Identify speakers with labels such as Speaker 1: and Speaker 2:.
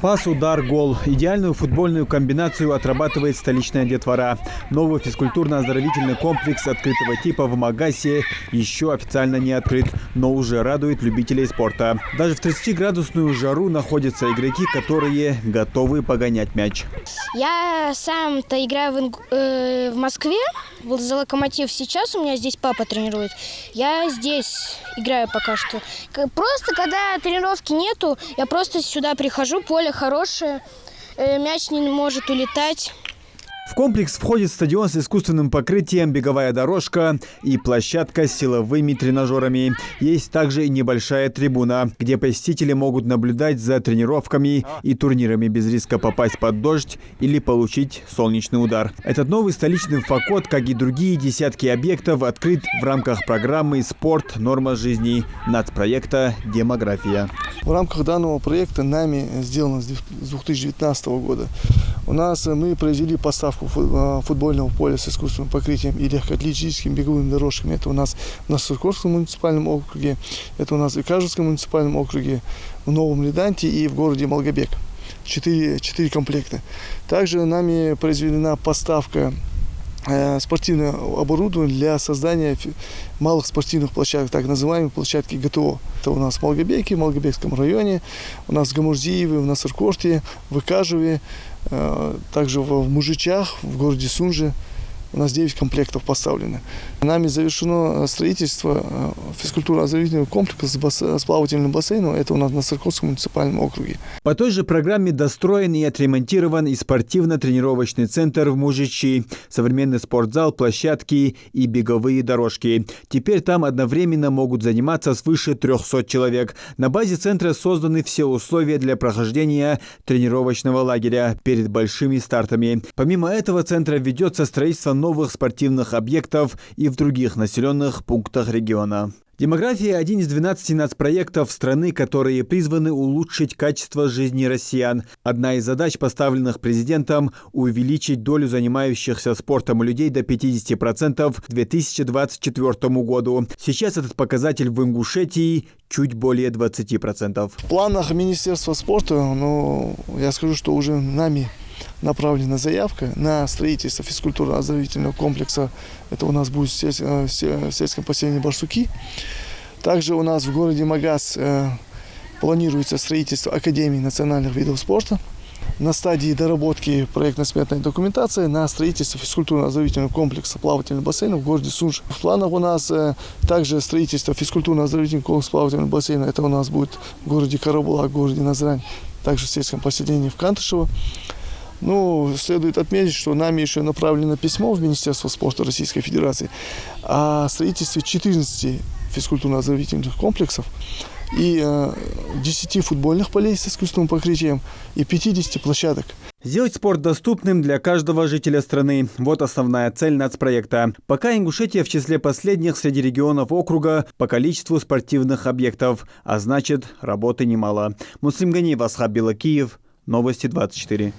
Speaker 1: Пас, удар, гол. Идеальную футбольную комбинацию отрабатывает столичная детвора. Новый физкультурно-оздоровительный комплекс открытого типа в Магасе еще официально не открыт, но уже радует любителей спорта. Даже в 30-градусную жару находятся игроки, которые готовы погонять мяч.
Speaker 2: Я сам-то играю в Москве, за «Локомотив». Сейчас у меня здесь папа тренирует. Я здесь играю пока что. Просто когда тренировки нету, я просто сюда прихожу, поле хорошее, мяч не может улетать.
Speaker 1: В комплекс входит стадион с искусственным покрытием, беговая дорожка и площадка с силовыми тренажерами. Есть также и небольшая трибуна, где посетители могут наблюдать за тренировками и турнирами без риска попасть под дождь или получить солнечный удар. Этот новый столичный факот, как и другие десятки объектов, открыт в рамках программы «Спорт. Норма жизни» нацпроекта «Демография».
Speaker 3: В рамках данного проекта нами сделано с 2019 года. Мы произвели поставку футбольного поля с искусственным покрытием и легкоатлетическими беговыми дорожками. Это у нас в Насыркорском муниципальном округе, это у нас в Икажевском муниципальном округе, в Новом Лиданте и в городе Малгобек. 4 комплекта. Также нами произведена поставка спортивного оборудования для создания малых спортивных площадок, так называемые площадки ГТО. Это у нас в Малгобеке, в Малгобекском районе, у нас в Гамурзиеве, в Насыркорте, в Икажеве, также в Мужичах, в городе Сунже. У нас 9 комплектов поставлено. Нами завершено строительство физкультурно-оздоровительного комплекса с плавательным бассейном. Это у нас на Насыркорском муниципальном округе.
Speaker 1: По той же программе достроен и отремонтирован и спортивно-тренировочный центр в Мужичи, современный спортзал, площадки и беговые дорожки. Теперь там одновременно могут заниматься свыше 300 человек. На базе центра созданы все условия для прохождения тренировочного лагеря перед большими стартами. Помимо этого, центра ведется строительство новых спортивных объектов и в других населенных пунктах региона. Демография – один из 12 нацпроектов страны, которые призваны улучшить качество жизни россиян. Одна из задач, поставленных президентом – увеличить долю занимающихся спортом людей до 50% к 2024 году. Сейчас этот показатель в Ингушетии чуть более 20%.
Speaker 3: В планах Министерства спорта, я скажу, что уже нами направлена заявка на строительство физкультурно-оздоровительного комплекса. Это у нас будет в сельском поселении Барсуки. Также у нас в городе Магас планируется строительство Академии национальных видов спорта. На стадии доработки проектно-сметной документации на строительство физкультурно-оздоровительного комплекса плавательного бассейна в городе Сунж. В планах у нас также строительство физкультурно-оздоровительного комплекса плавательного бассейна. Это у нас будет в городе Карабулак, в городе Назрань, также в сельском поселении в Кантышево. Следует отметить, что нами еще направлено письмо в Министерство спорта Российской Федерации о строительстве 14 физкультурно-оздоровительных комплексов и 10 футбольных полей с искусственным покрытием и 50 площадок.
Speaker 1: Сделать спорт доступным для каждого жителя страны – вот основная цель нацпроекта. Пока Ингушетия в числе последних среди регионов округа по количеству спортивных объектов, а значит, работы немало. Муслим Ганиев, Асхаб Белакиев, Новости 24.